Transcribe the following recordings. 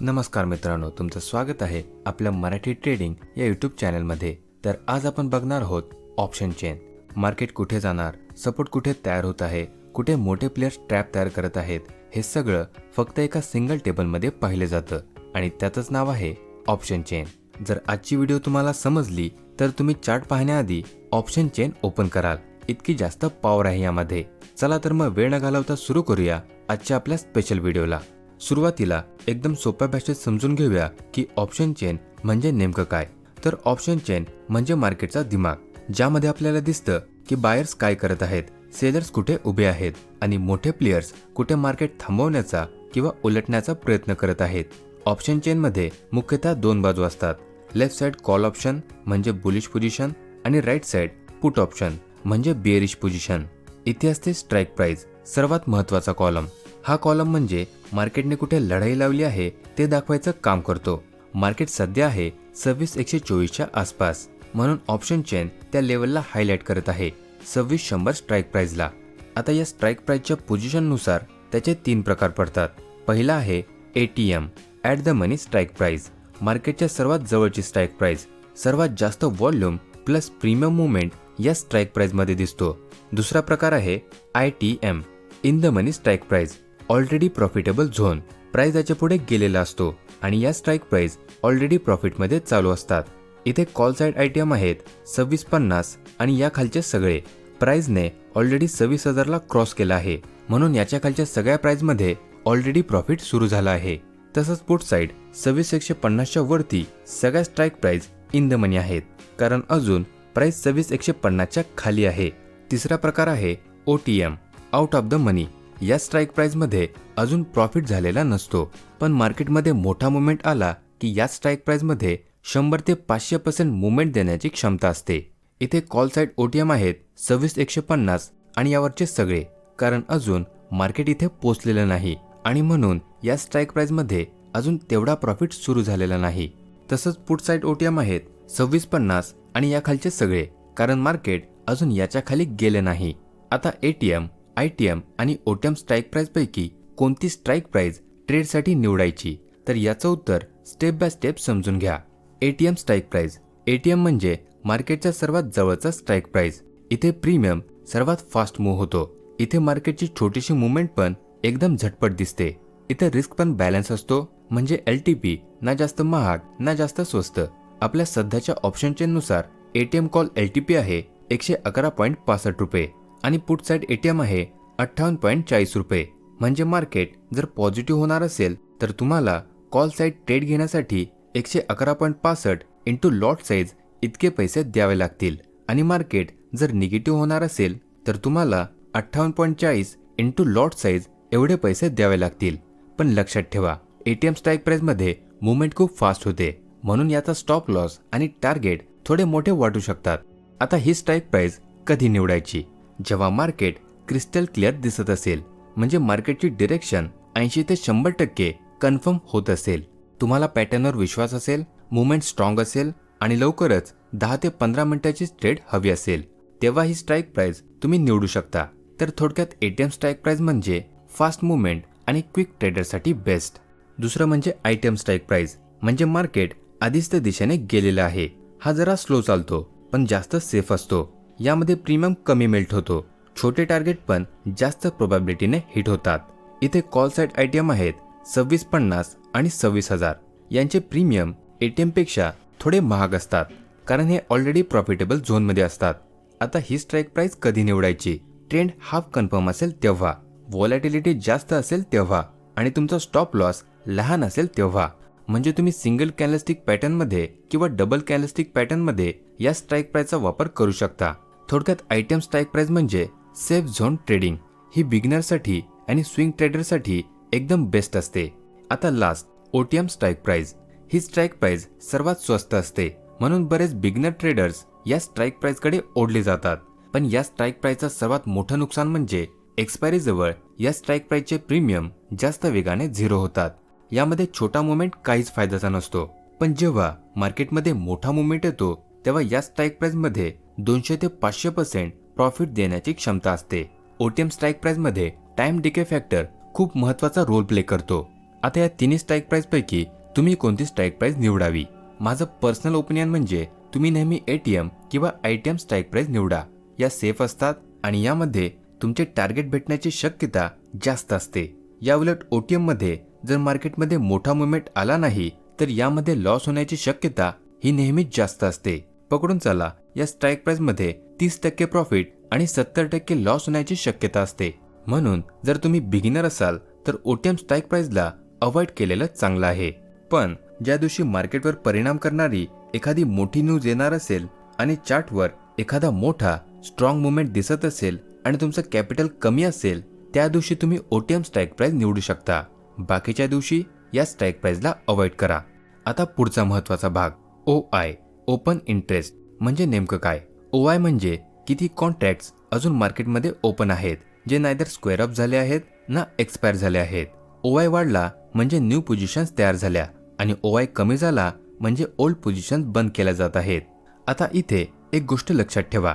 नमस्कार मित्रांनो, तुमचं स्वागत आहे आपल्या मराठी ट्रेडिंग या यूट्यूब चॅनलमध्ये. तर आज आपण बघणार आहोत ऑप्शन चेन. मार्केट कुठे जाणार, सपोर्ट कुठे तयार होत आहे, कुठे मोठे प्लेयर्स ट्रॅप तयार करत आहेत, हे सगळं फक्त एका सिंगल टेबलमध्ये पाहिले जातं आणि त्याचंच नाव आहे ऑप्शन चेन. जर आजची व्हिडिओ तुम्हाला समजली तर तुम्ही चार्ट पाहण्याआधी ऑप्शन चेन ओपन कराल. इतकी जास्त पॉवर आहे यामध्ये. चला तर मग वेळ न घालवता सुरू करूया आजच्या आपल्या स्पेशल व्हिडिओला. सुरुवातीला एकदम सोप्या भाषेत समजून घेऊया की ऑप्शन चेन म्हणजे नेमकं काय. तर ऑप्शन चेन म्हणजे मार्केटचा दिमाग, ज्यामध्ये आपल्याला दिसतं की बायर्स काय करत आहेत, सेलर्स कुठे उभे आहेत आणि मोठे प्लेयर्स कुठे मार्केट थांबवण्याचा किंवा उलटण्याचा प्रयत्न करत आहेत. ऑप्शन चेनमध्ये मुख्यतः दोन बाजू असतात. लेफ्ट साइड कॉल ऑप्शन म्हणजे बुलिश पोझिशन आणि राईट साइड पुट ऑप्शन म्हणजे बेअरिश पोझिशन. इथे असते स्ट्राईक प्राइस, सर्वात महत्त्वाचा कॉलम. हा कॉलम म्हणजे मार्केटने कुठे लढाई लावली आहे ते दाखवायचं काम करतो. मार्केट सध्या आहे 26,124च्या आसपास, म्हणून ऑप्शन चेन त्या लेवलला हायलाइट करत आहे, 2600 स्ट्राईक प्राइसला. आता या स्ट्राईक प्राइसच्या पोझिशननुसार त्याचे 3 प्रकार पडतात. पहिला आहे ATM, at the money strike price, मार्केटच्या सर्वात जवळची स्ट्राईक प्राइस. सर्वात जास्त व्हॉल्यूम प्लस प्रीमियम मुवमेंट या स्ट्राईक प्राइसमध्ये दिसतो. दुसरा प्रकार आहे ITM, in the money strike price, already profitable zone. Price याच्या पुढे गेलेला असतो आणि या स्ट्राईक प्राइस ऑलरेडी प्रॉफिटमध्ये चालू असतात. इथे कॉल साइड ITM आहेत 2650 आणि या खालचे सगळे. प्राइसने ऑलरेडी 26,000ला क्रॉस केला आहे, म्हणून याच्या खालच्या सगळ्या प्राइसमध्ये ऑलरेडी प्रॉफिट सुरू झाला आहे. तसंच पुट साइड 26,150च्या वरती सगळ्या स्ट्राईक प्राइस इन द मनी आहेत, कारण अजून प्राइस 26,150च्या खाली आहे. तिसरा प्रकार आहे OTM, आउट ऑफ द मनी. या स्ट्राईक प्राइसमध्ये अजून प्रॉफिट झालेला नसतो, पण मार्केटमध्ये मोठा मुवमेंट आला की या स्ट्राईक प्राइसमध्ये 100 ते 500% मुवमेंट देण्याची क्षमता असते. इथे कॉल साइड OTM आहेत 26,150 आणि यावरचे सगळे, कारण अजून मार्केट इथे पोहोचलेलं नाही आणि म्हणून या स्ट्राईक प्राइसमध्ये अजून तेवढा प्रॉफिट सुरू झालेला नाही. तसंच पुट साइड OTM आहेत 2650 आणि या खालचे सगळे, कारण मार्केट अजून याच्या खाली गेले नाही. आता ATM, ITM आणि OTM स्ट्राईक प्राइस पैकी कोणती स्ट्राईक प्राइस ट्रेडसाठी निवडायची, तर याचं उत्तर स्टेप बाय स्टेप समजून घ्या. ATM strike price. ATM म्हणजे मार्केटच्या सर्वात जवळचा स्ट्राईक प्राइस. इथे प्रीमियम सर्वात फास्ट मूव्ह होतो. इथे मार्केटची छोटीशी मुवमेंट पण एकदम झटपट दिसते. इथे रिस्क पण बॅलन्स असतो, म्हणजे LTP ना जास्त महाग ना जास्त स्वस्त. आपल्या सध्याच्या ऑप्शन चेननुसार ATM कॉल LTP आहे 111.65 रुपये आणि पुट साइड ATM आहे 58.40 रुपये. म्हणजे मार्केट जर पॉझिटिव्ह होणार असेल तर तुम्हाला कॉल साइड ट्रेड घेण्यासाठी 111.65 इंटू लॉट साईज इतके पैसे द्यावे लागतील आणि मार्केट जर निगेटिव्ह होणार असेल तर तुम्हाला 58.40 इंटू लॉट साईज एवढे पैसे द्यावे लागतील. पण लक्षात ठेवा, ATM स्ट्राईक प्राइसमध्ये मुवमेंट खूप फास्ट होते, म्हणून याचा स्टॉप लॉस आणि टार्गेट थोडे मोठे वाटू शकतात. आता ही स्ट्राईक प्राइस कधी निवडायची? जेव्हा मार्केट क्रिस्टल क्लिअर दिसत असेल, म्हणजे मार्केटची डिरेक्शन 80 ते 100% कन्फर्म होत असेल, तुम्हाला पॅटर्नवर विश्वास असेल, मुवमेंट स्ट्रॉंग असेल आणि लवकरच 10 ते 15 मिनिटाची ट्रेड हवी असेल, तेव्हा ही स्ट्राईक प्राइस तुम्ही निवडू शकता. तर थोडक्यात ATM स्ट्राईक प्राइस म्हणजे फास्ट मुवमेंट आणि क्विक ट्रेडरसाठी बेस्ट. दुसरं म्हणजे ITM स्ट्राईक प्राइस, म्हणजे मार्केट आधीच त्या दिशेने गेलेला आहे. हा जरा स्लो चालतो पण जास्त सेफ असतो. यामध्ये प्रीमियम कमी मेल्ट होतो, छोटे टार्गेट पण जास्त प्रोबॅबिलिटीने हिट होतात. इथे कॉल साइड ITM आहेत 2650 आणि 26,000. यांचे प्रीमियम ATM पेक्षा थोडे महाग असतात, कारण हे ऑलरेडी प्रॉफिटेबल झोनमध्ये असतात. आता ही स्ट्राईक प्राइस कधी निवडायची? ट्रेंड हाफ कन्फर्म असेल तेव्हा, व्हॉलॅटिलिटी जास्त असेल तेव्हा आणि तुमचा स्टॉप लॉस लहान असेल तेव्हा. म्हणजे तुम्ही सिंगल कॅन्डलस्टिक पॅटर्नमध्ये किंवा डबल कॅन्डलस्टिक पॅटर्नमध्ये या स्ट्राईक प्राइसचा वापर करू शकता. थोडक्यात ITM स्ट्राईक प्राइस म्हणजे सेफ झोन ट्रेडिंग. ही बिगिनरसाठी आणि स्विंग ट्रेडरसाठी एकदम बेस्ट असते. आता लास्ट OTM स्ट्राईक प्राइस. ही स्ट्राईक प्राइस सर्वात स्वस्त असते, म्हणून बरेच बिगिनर ट्रेडर्स या स्ट्राईक प्राइसकडे ओढले जातात. पण या स्ट्राईक प्राइसचं सर्वात मोठं नुकसान म्हणजे एक्सपायरी जवळ या स्ट्राईक प्राइसचे प्रीमियम जास्त वेगाने झिरो होतात. यामध्ये छोटा मुवमेंट काहीच फायद्याचा नसतो, पण जेव्हा मार्केटमध्ये मोठा मुवमेंट येतो तेव्हा या स्ट्राईक प्राइसमध्ये 200 ते 500% प्रॉफिट देण्याची क्षमता असते. OTM स्ट्राईक प्राइसमध्ये टाइम डिके फॅक्टर खूप महत्त्वाचा रोल प्ले करतो. आता या तिन्ही स्ट्राईक प्राइस पैकी तुम्ही कोणती स्ट्राईक प्राइस निवडावी? माझं पर्सनल ओपिनियन म्हणजे तुम्ही नेहमी ATM किंवा ITM स्ट्राईक प्राइस निवडा. या सेफ असतात आणि यामध्ये तुमचे टार्गेट भेटण्याची शक्यता जास्त असते. या उलट OTM मध्ये जर मार्केटमध्ये मोठा मुवमेंट आला नाही तर यामध्ये लॉस होण्याची शक्यता ही नेहमीच जास्त असते. पकडून चला, या स्ट्राईक प्राइस मध्ये 30% प्रॉफिट आणि 70% लॉस होण्याची शक्यता असते. म्हणून जर तुम्ही बिगिनर असाल तर OTM स्ट्राईक प्राइसला अवॉइड केलेलं चांगलं आहे. पण ज्या दिवशी मार्केटवर परिणाम करणारी एखादी मोठी न्यूज येणार असेल आणि चार्टवर एखादा मोठा स्ट्रॉंग मुवमेंट दिसत असेल आणि तुमचं कॅपिटल कमी असेल, त्या दिवशी तुम्ही OTM स्ट्राईक प्राइस निवडू शकता. बाकीच्या दिवशी या स्ट्राईक प्राइसला अवॉइड करा. आता पुढचा महत्त्वाचा भाग, OI ओपन इंटरेस्ट म्हणजे नेमकं काय? OI म्हणजे किती कॉन्ट्रॅक्ट्स अजून मार्केटमध्ये ओपन आहेत जे नायदर स्क्वेअर अप झाले आहेत ना एक्सपायर झाले आहेत. OI वाढला म्हणजे न्यू पोझिशन्स तयार झाल्या आणि OI कमी झाला म्हणजे ओल्ड पोझिशन्स बंद केल्या जात आहेत. आता इथे एक गोष्ट लक्षात ठेवा,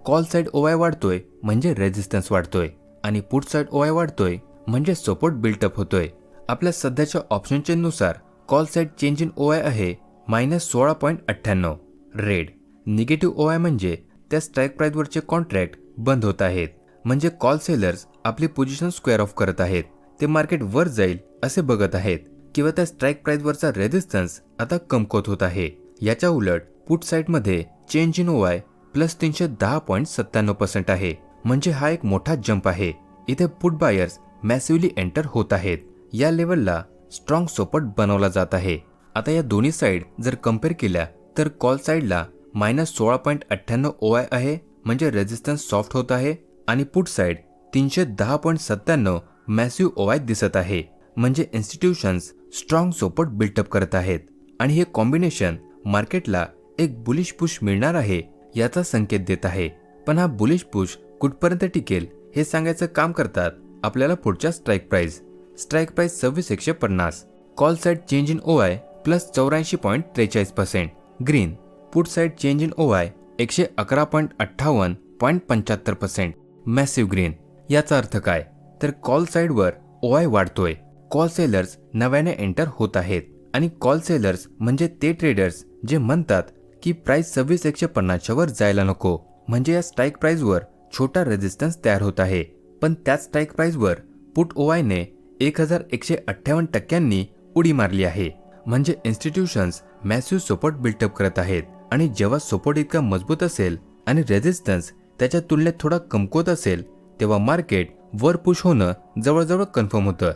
कॉल साइड OI वाढतोय म्हणजे रेझिस्टन्स वाढतोय आणि पुट साइड OI वाढतोय म्हणजे सपोर्ट बिल्टअप होतोय. आपल्या सध्याच्या ऑप्शन चेननुसार call side change in OI आहे -16.98. रेड निगेटिव्ह OI म्हणजे त्या स्ट्राईक प्राइसवरचे कॉन्ट्रॅक्ट बंद होत आहेत, म्हणजे कॉल सेलर्स आपली पोझिशन स्क्वेअर ऑफ करत आहेत. ते मार्केट वर जाईल असे बघत आहेत किंवा त्या स्ट्राईक प्राइसवरचा रेझिस्टन्स आता कमकुवत होत आहे. याच्या उलट पुट साइडमध्ये चेंज इन OI +310.97% आहे, म्हणजे हा एक मोठा जंप आहे. इथे पुट बायर्स मॅसिव्हली एंटर होत आहेत. या लेवलला स्ट्रॉंग सपोर्ट बनवला जात आहे. आता या दोन्ही साइड जर कम्पेअर केल्या तर कॉल साइडला -16.98 OI आहे, म्हणजे रेझिस्टन्स सॉफ्ट होत आहे आणि पुट साइड 310.97 मॅसिव्ह OI दिसत आहे, म्हणजे इन्स्टिट्यूशन्स स्ट्रॉंग सपोर्ट बिल्टअप करत आहेत. आणि हे कॉम्बिनेशन मार्केटला एक बुलिश पुश मिळणार आहे याचा संकेत देत आहे. पण हा बुलिश पुश कुठपर्यंत टिकेल हे सांगायचं काम करतात आपल्याला पुढच्या strike price. Strike price 26,150. Call side change in OI +84.43%. Green put side change in OI 111.58.75%. Massive green. याचा अर्थ काय तर कॉल साइडवर OI वाढतोय, कॉल सेलर्स नव्याने एंटर होत आहेत आणि कॉल सेलर्स म्हणजे ते ट्रेडर्स जे म्हणतात की प्राइस 26,150च्या वर जायला नको, म्हणजे या स्ट्राईक प्राइसवर छोटा रेझिस्टन्स तयार होत आहे. पण त्याच स्ट्राईक प्राइसवर पुट OI ने 1,158% उडी मारली आहे, म्हणजे इन्स्टिट्यूशन्स मॅसिव्ह सपोर्ट बिल्टअप करत आहेत. आणि जेव्हा सपोर्ट इतका मजबूत असेल आणि रेझिस्टन्स त्याच्या तुलनेत थोडा कमकुवत असेल तेव्हा मार्केट वर पुश होणं जवळजवळ कन्फर्म होतं.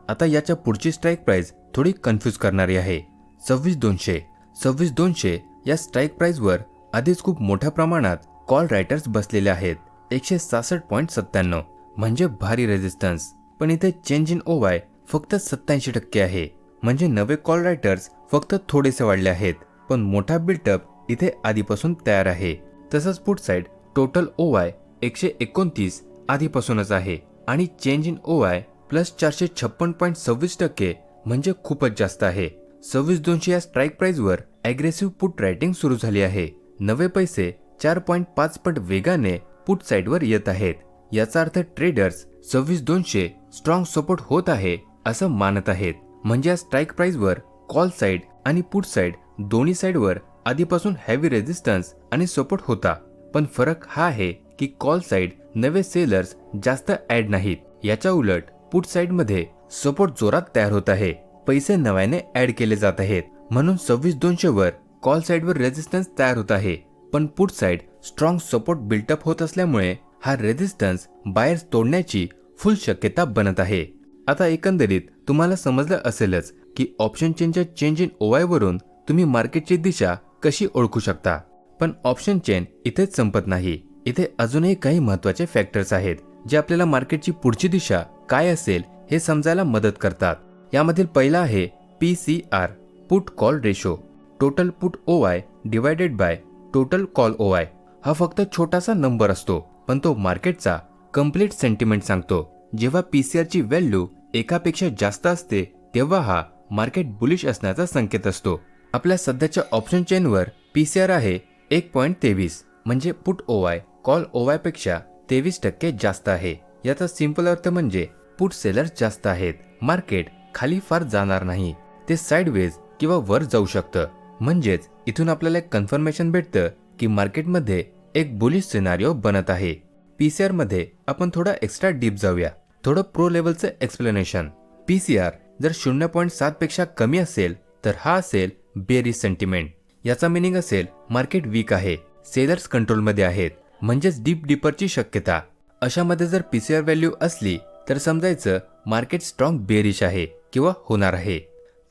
आता याच्या पुढची स्ट्राईक प्राइस थोडी कन्फ्यूज करणारी आहे. 26,200 या स्ट्राईक प्राइसवर आधीच खूप मोठ्या प्रमाणात कॉल रायटर्स बसलेले आहेत. 167.97 म्हणजे भारी रेझिस्टन्स. पण इथे चेंज इन OI फक्त 87% आहे, म्हणजे नवे कॉल रायटर्स फक्त थोडेसे वाढले आहेत, पण मोठा बिल्टअप इथे आधीपासून तयार आहे. तसंच पुट साइड टोटल OI 129 आधीपासूनच आहे आणि चेंज इन OI +456.26% म्हणजे खूपच जास्त आहे. 26,200 या स्ट्राईक प्राइसवर ॲग्रेसिव्ह पुट रायटिंग सुरू झाली आहे. नवे पैसे 4.5 पट वेगाने पुट साइडवर येत आहेत. याचा अर्थ ट्रेडर्स 26,200 स्ट्रॉंग सपोर्ट होत आहे असं मानत आहेत, म्हणजे या स्ट्राईक प्राइसवर कॉल साइड आणि पुट साइड दोन्ही साइडवर आधीपासून हेवी रेझिस्टन्स आणि सपोर्ट होता. पण फरक हा आहे की कॉल साइड नवे सेलर्स जास्त ऍड नाहीत. याच्या उलट पुट साइडमध्ये सपोर्ट जोरात तयार होत आहे, पैसे नव्याने ऍड केले जात आहेत. म्हणून 26,200 वर कॉल साइडवर रेझिस्टन्स तयार होत आहे, पण put side strong support built up होत असल्यामुळे हा रेझिस्टन्स बायर्स तोडण्याची फुल शक्यता बनत आहे. आता एकंदरीत तुम्हाला समजलं असेलच की ऑप्शन चेनच्या चेंज इन OI वरून तुम्ही मार्केटची दिशा कशी ओळखू शकता. पण ऑप्शन चेन इथेच संपत नाही. इथे अजूनही काही महत्त्वाचे फॅक्टर्स आहेत जे आपल्याला मार्केटची पुढची दिशा काय असेल हे समजायला मदत करतात. यामधील पहिला आहे PCR put call ratio. Total put OI divided by total call OI. हा फक्त छोटासा नंबर असतो, पण तो मार्केटचा कम्प्लीट सेंटिमेंट सांगतो. जेव्हा PCRची व्हॅल्यू एकापेक्षा जास्त असते तेव्हा हा मार्केट बुलिश असण्याचा संकेत असतो. आपल्या सध्याच्या ऑप्शन चेनवर PCR आहे 1.23, म्हणजे पुट OI कॉल OI पेक्षा 23% जास्त आहे. याचा सिंपल अर्थ म्हणजे पुट सेलर्स जास्त आहेत, मार्केट खाली फार जाणार नाही, ते साइडवेज किंवा वर जाऊ शकतं. म्हणजेच इथून आपल्याला एक कन्फर्मेशन भेटतं की मार्केटमध्ये एक बुलिश सिनारिओ बनत आहे. पीसीआर मध्ये आपण थोडा एक्स्ट्रा डीप जाऊया. थोडं प्रो लेवलचं एक्सप्लेनेशन. पीसीआर जर 0.7 पेक्षा कमी असेल तर हा असेल बेरिश सेंटिमेंट. याचा मिनिंग असेल मार्केट वीक आहे, सेलर्स कंट्रोलमध्ये आहेत, म्हणजेच डीपरची शक्यता. अशामध्ये जर पीसीआर व्हॅल्यू असली तर समजायचं मार्केट स्ट्रॉंग बेरिश आहे किंवा होणार आहे.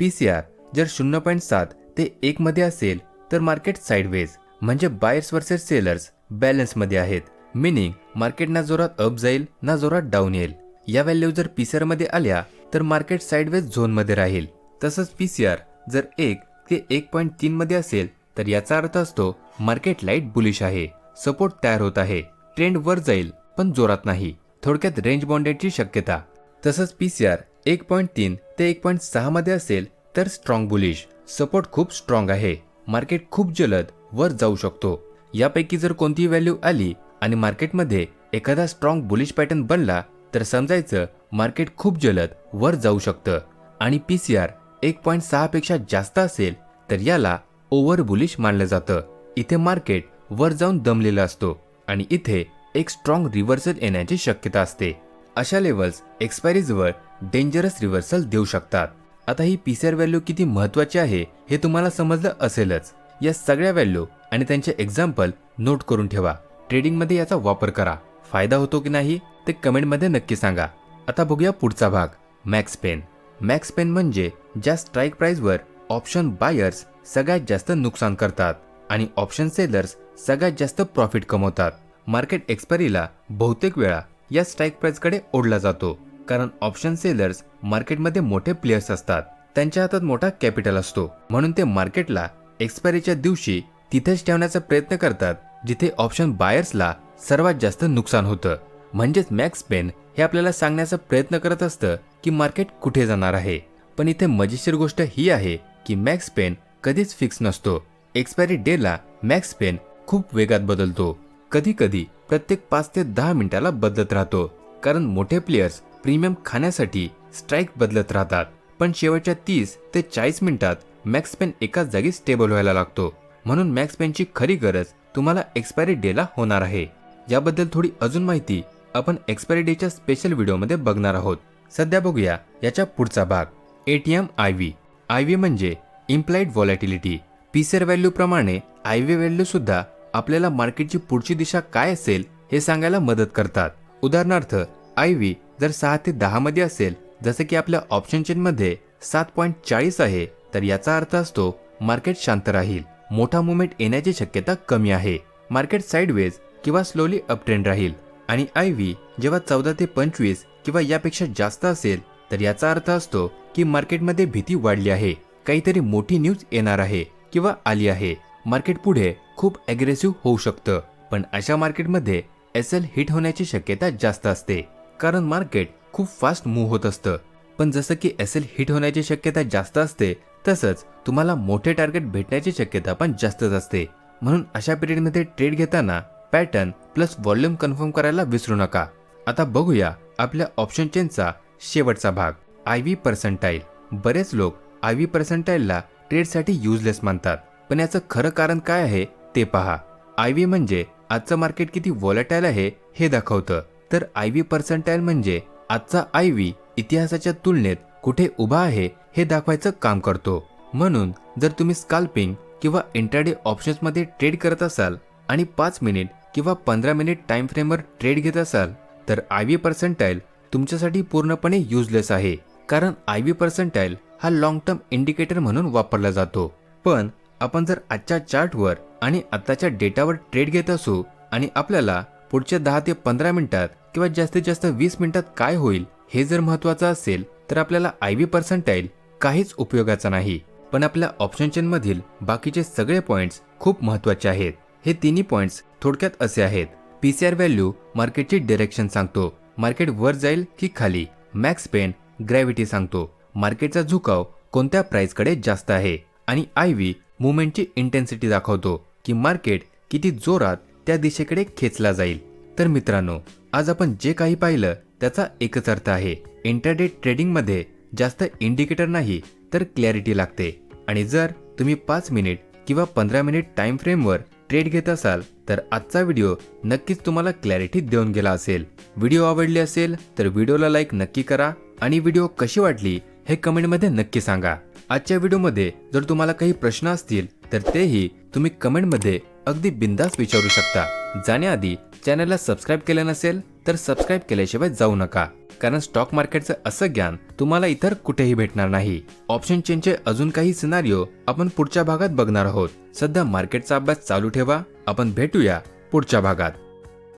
पीसीआर जर 0.7 ते 1 मध्ये असेल तर मार्केट साइडवेज, म्हणजे बायर्स वर्सेस सेलर्स बॅलन्समध्ये आहेत. मिनिंग मार्केट ना जोरात अप जाईल ना जोरात डाऊन येईल. या व्हॅल्यू जर पीसीआर मध्ये आल्या तर मार्केट साइडवेज झोनमध्ये राहील. तसंच पीसीआर जर 1 ते 1.3 मध्ये असेल तर याचा अर्थ असतो मार्केट लाईट बुलिश आहे, सपोर्ट तयार होत आहे, ट्रेंड वर जाईल पण जोरात नाही, थोडक्यात रेंज बाउंडेडची शक्यता. तसंच पीसीआर 1.3 ते 1.6 मध्ये असेल तर स्ट्रॉंग बुलिश, सपोर्ट खूप स्ट्रॉंग आहे, मार्केट खूप जलद वर जाऊ शकतो. यापैकी जर कोणतीही व्हॅल्यू आली आणि मार्केटमध्ये एखादा स्ट्रॉंग बुलिश पॅटर्न बनला तर समजायचं मार्केट खूप जलद वर जाऊ शकतं. आणि पीसीआर 1.6 पेक्षा जास्त असेल तर याला ओव्हर बुलिश मानलं जातं. इथे मार्केट वर जाऊन दमलेला असतो आणि इथे एक स्ट्रॉंग रिव्हर्सल येण्याची शक्यता असते. अशा लेवल्स एक्सपायरीजवर डेंजरस रिव्हर्सल देऊ शकतात. आता ही पीसीआर व्हॅल्यू किती महत्त्वाची आहे हे तुम्हाला समजलं असेलच. या सगळ्या व्हॅल्यू आणि त्यांचे एक्झाम्पल नोट करून ठेवा. ट्रेडिंगमध्ये याचा वापर करा. फायदा होतो की नाही ते कमेंटमध्ये नक्की सांगा. आता बघूया पुढचा भाग, मॅक्स पेन. मॅक्स पेन म्हणजे ज्या स्ट्राईक प्राइसवर ऑप्शन बायर्स सगळ्यात जास्त नुकसान करतात आणि ऑप्शन सेलर्स सगळ्यात जास्त प्रॉफिट कमवतात. मार्केट एक्सपायरीला बहुतेक वेळा या स्ट्राईक प्राइसकडे ओढला जातो, कारण ऑप्शन सेलर्स मार्केटमध्ये मोठे प्लेयर्स असतात, त्यांच्या हातात मोठा कॅपिटल असतो, म्हणून ते मार्केटला एक्सपायरीच्या दिवशी तिथेच ठेवण्याचा प्रयत्न करतात जिथे ऑप्शन बायर्सला सर्वात जास्त नुकसान होतं. म्हणजेच मॅक्स पेन हे आपल्याला सांगण्याचा प्रयत्न करत असतं की मार्केट कुठे जाणार आहे. पण इथे मजेशीर गोष्ट ही आहे की मॅक्स पेन कधीच फिक्स नसतो. एक्सपायरी डेला मॅक्स पेन खूप वेगात बदलतो. कधी कधी प्रत्येक 5 ते 10 मिनिटाला बदलत राहतो, कारण मोठे प्लेयर्स प्रीमियम खाण्यासाठी स्ट्राईक बदलत राहतात. पण शेवटच्या 30 ते 40 मिनिटात मॅक्स पेन एकाच जागी स्टेबल व्हायला लागतो. म्हणून मॅक्स पेनची खरी गरज तुम्हाला एक्सपायरी डेला होणार आहे. याबद्दल थोडी अजून माहिती आपण एक्सपायरी डेच्या स्पेशल व्हिडिओमध्ये बघणार आहोत. सध्या बघूया याच्या पुढचा भाग, एटीएम आयव्ही. आयव्ही म्हणजे इम्प्लाइड व्हॉलॅटिलिटी. पीसीआर व्हॅल्यू प्रमाणे आयव्ही व्हॅल्यू सुद्धा आपल्याला मार्केटची पुढची दिशा काय असेल हे सांगायला मदत करतात. उदाहरणार्थ आयव्ही जर 6 ते 10 मध्ये असेल, जसे की आपल्या ऑप्शन चेन मध्ये 7.40 आहे, तर याचा अर्थ असतो मार्केट शांत राहील, मोठा मुवमेंट येण्याची शक्यता कमी आहे, मार्केट साइडवेज किंवा स्लोली अपट्रेंड राहील. आणि आयव्ही जेव्हा 14 ते 25 किंवा यापेक्षा जास्त असेल तर याचा अर्थ असतो की मार्केटमध्ये भीती वाढली आहे, काहीतरी मोठी न्यूज येणार आहे किंवा आली आहे, मार्केट पुढे खूप ॲग्रेसिव्ह होऊ शकतं. पण अशा मार्केटमध्ये एसएल हिट होण्याची शक्यता जास्त असते, कारण मार्केट खूप फास्ट मूव्ह होत असतं. पण जसं की एसएल हिट होण्याची शक्यता जास्त असते, तसंच तुम्हाला मोठे टार्गेट भेटण्याची शक्यता पण जास्तच असते. म्हणून अशा पिरियडमध्ये ट्रेड घेताना पॅटर्न प्लस व्हॉल्यूम कन्फर्म करायला विसरू नका. आता बघूया आपल्या ऑप्शन चेनचा शेवटचा भाग, आयव्ही पर्सेंटाईल. बरेच लोक आयव्ही पर्सेंटाईलला ट्रेडसाठी युजलेस मानतात, पण याचं खरं कारण काय आहे ते पहा. आयव्ही म्हणजे आजचं मार्केट किती व्हॉलेटाईल आहे हे दाखवतं, तर आयव्ही पर्सेंटाईल म्हणजे आजचा आयव्ही इतिहासाच्या तुलनेत कुठे उभा आहे हे दाखवायचं काम करतो. म्हणून जर तुम्ही स्काल्पिंग किंवा इंट्राडे ऑप्शन्समध्ये ट्रेड करत असाल आणि 5 मिनिट किंवा 15 मिनिट टाइम फ्रेमवर ट्रेड घेत असाल तर आयव्ही पर्सेंटाईल तुमच्यासाठी पूर्णपणे युजलेस आहे, कारण आयव्ही पर्सेंटाईल हा लॉंग टर्म इंडिकेटर म्हणून वापरला जातो. पण आपण जर आजच्या चार्टवर आणि आताच्या डेटावर ट्रेड घेत असू आणि आपल्याला पुढच्या 10 ते 15 मिनिटात किंवा जास्तीत जास्त 20 मिनिटात काय होईल हे जर महत्त्वाचं असेल तर आपल्याला आयव्ही पर्सेंटाईल काहीच उपयोगाचा नाही. पण आपल्या ऑप्शन चेन मधील बाकीचे सगळे पॉइंट्स खूप महत्त्वाचे आहेत. हे तिन्ही पॉइंट्स थोडक्यात असे आहेत. पीसीआर व्हॅल्यू मार्केटची डायरेक्शन सांगतो, मार्केट वर जाईल की खाली. मॅक्स पेन ग्रॅव्हिटी सांगतो, मार्केटचा झुकाव कोणत्या प्राइसकडे जास्त आहे. आणि आयव्ही मुवमेंटची इंटेन्सिटी दाखवतो की मार्केट किती जोरात त्या दिशेकडे खेचला जाईल. तर मित्रांनो, आज आपण जे काही पाहिलं त्याचा एकच अर्थ आहे, इंटरडे ट्रेडिंगमध्ये जास्त इंडिकेटर नाही तर क्लॅरिटी लागते. आणि जर तुम्ही 5 मिनिट किंवा 15 मिनिट टाइम फ्रेमवर ट्रेड घेत असाल तर आजचा व्हिडिओ नक्कीच तुम्हाला क्लॅरिटी देऊन गेला असेल. व्हिडिओ आवडली असेल तर व्हिडिओला लाईक नक्की करा आणि व्हिडिओ कशी वाटली हे कमेंटमध्ये नक्की सांगा. आजच्या व्हिडिओमध्ये जर तुम्हाला काही प्रश्न असतील तर तेही तुम्ही कमेंटमध्ये अगदी बिंदास विचारू शकता. जाण्याआधी चॅनलला सबस्क्राईब केलं नसेल तर सबस्क्राईब केल्याशिवाय जाऊ नका, कारण स्टॉक मार्केटचं असं ज्ञान तुम्हाला इतर कुठेही भेटणार नाही. ऑप्शन चेनचे अजून काही सिनारिओ आपण पुढच्या भागात बघणार आहोत. सध्या मार्केटचा अभ्यास चालू ठेवा. आपण भेटूया पुढच्या भागात.